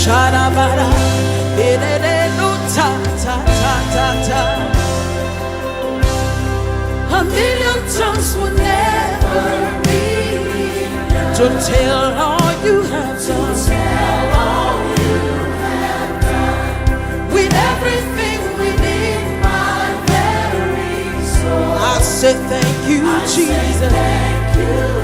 Sharabara, no ta ta ta ta ta. A million tongues will never be enough to tell all you have done. With everything within my very soul, I say thank you, Jesus. Thank you.